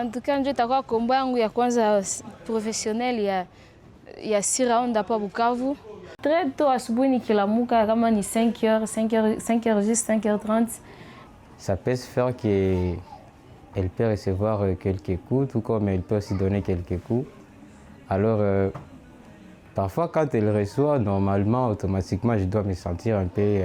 En tout cas, ndio itakuwa kombo yangu ya kwanza professionnel ya 6 rounds hapa Bukavu. Très tôt asubuhi nikilamuka kama ni 5h juste 5h30. Ça peut se faire qu'elle peut recevoir quelques coups, tout comme elle peut aussi donner quelques coups. Alors, parfois quand elle reçoit, normalement, automatiquement, je dois me sentir un peu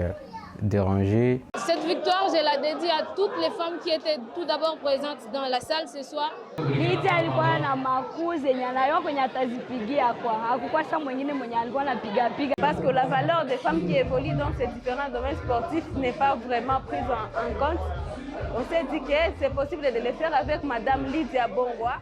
dérangé. Cette victoire, je la dédie à toutes les femmes qui étaient tout d'abord présentes dans la salle ce soir. Lidia alikuwa na makuzi yenye anayo kwenye atazipigia kwa hakukuwa sa mwingine mwenye alikuwa anapiga piga, parce que la valeur des femmes qui évoluent dans ces différents domaines sportifs n'est pas vraiment prise en compte. On s'est dit que c'est possible de le faire avec Madame Lydia Bongwa.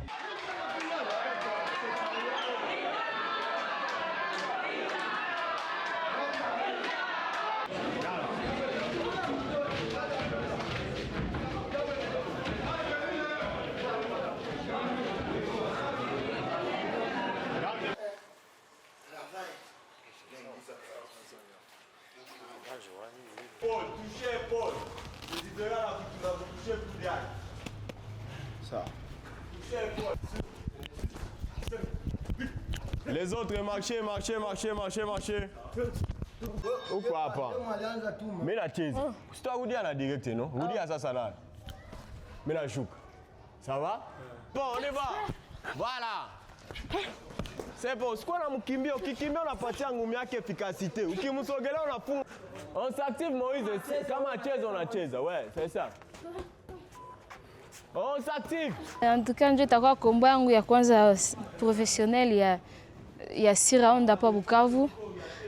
Paul, touchez Paul. Je dirais là, tu vas toucher tout derrière. Ça. Touchez Paul. Les autres, marchez. Pourquoi pas? Mais la chaise. C'est toi, vous dites à la directe, non? Vous dites à ça, ça là. Mais la chouk. Ça va? Bon, on y va. Voilà. C'est bon, ce qu'on a mkimbio, kikimbio on a parti en gumiake efficacité. Ukimusogela on a fou. On s'active Moïse, comme à chaise on a chaise. Ouais, c'est ça. On s'active. En tout cas, ndio itakuwa kombo yangu ya kwanza professionnel ya 6 rounds hapa Bukavu.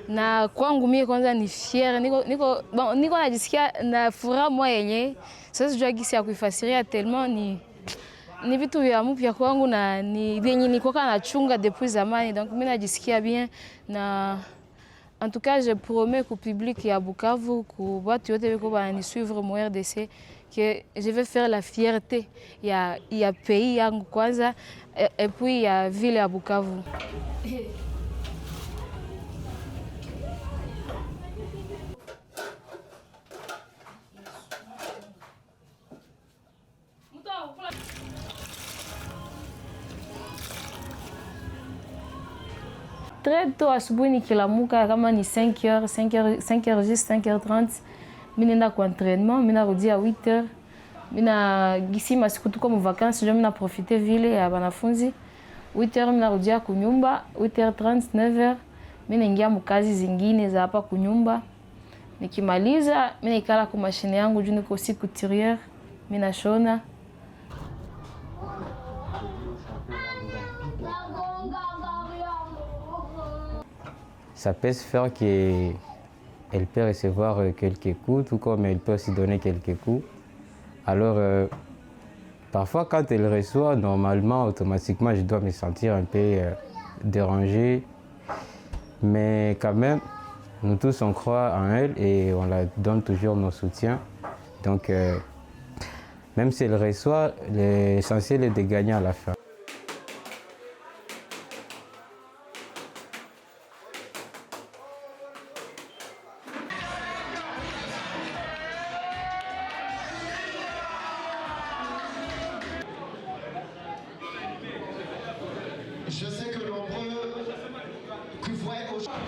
Na kwangu mimi kwanza ni fier. Niko najisikia na furaha moja yenyewe. Sasa sijui gisi ya kuifasiria tellement ni vitu vya mpya kwangu na ni vyenye niko kana chunga depuis zamani, donc mimi najisikia bien na en tout cas je promets au public ya Bukavu ku watu wote weko bana suivre mon RDC que je vais faire la fierté ya pays yangu kwanza et puis ya ville ya Bukavu. Très tôt asubuhi nikilamuka kama ni 5h juste 5h30, mimi nenda kwa entraînement, mimi narudia 8h. Mimi gisi masiku tuko mu vacances, ndio mimi profiter vile ya wanafunzi. 8h mimi narudia kunyumba, 8h30 9h mimi naingia mkazi zingine za hapa kunyumba. Nikimaliza mimi nikala kwa mashine yangu juu niko si couturière, mimi nashona. Ça peut se faire qu'elle peut recevoir quelques coups, tout comme elle peut aussi donner quelques coups. Alors, parfois quand elle reçoit, normalement, automatiquement, je dois me sentir un peu dérangé. Mais quand même, nous tous, on croit en elle et on la donne toujours nos soutiens. Donc, même si elle reçoit, l'essentiel est de gagner à la fin. Je sais que nombreux que voient aujourd'hui.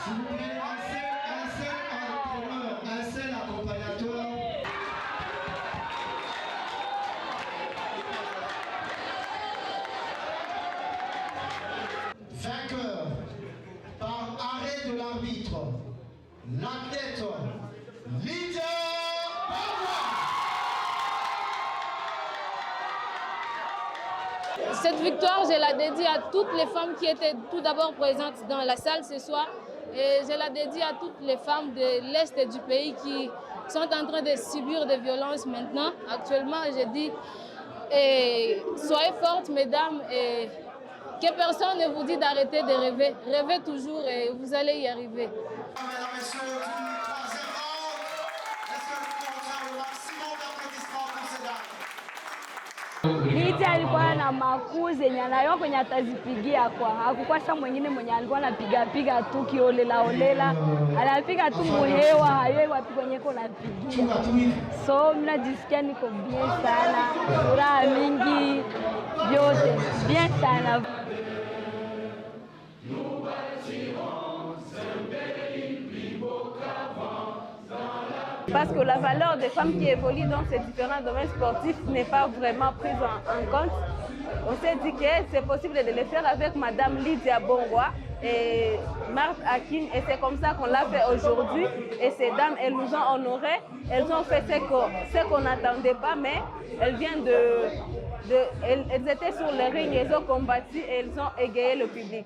S'il vous plaît, un seul accompagnateur. Vainqueur par arrêt de l'arbitre, l'athlète Lydia Bongwa. Cette victoire, je la dédie à toutes les femmes qui étaient tout d'abord présentes dans la salle ce soir. Et je la dédie à toutes les femmes de l'Est du pays qui sont en train de subir des violences maintenant. Actuellement, je dis, soyez fortes, mesdames, et Que personne ne vous dit d'arrêter de rêver. Rêvez toujours et vous allez y arriver. Mesdames, Messieurs, du troisième round, est-ce que vous pouvez faire le maximum d'applaudissements pour ces dames? Liti alikuwa na makuzi yenye anayo kwenye atazipigia kwa. Hakukuwa sa mwingine mwenye alikuwa anapiga tu kiolela olela. Anapiga tu muhewa hayo wapi kwenye ko napigia. So mimi najisikia niko bien sana. Furaha mingi vyote bien sana. Parce que la valeur des femmes qui évoluent dans ces différents domaines sportifs n'est pas vraiment prise en compte. On s'est dit que c'est possible de le faire avec Madame Lydia Bongwa et Marthe Akin, et c'est comme ça qu'on l'a fait aujourd'hui. Et ces dames, elles nous ont honorés, elles ont fait ce qu'on n'attendait pas, mais elles viennent elles étaient sur le ring, elles ont combattu et elles ont égayé le public.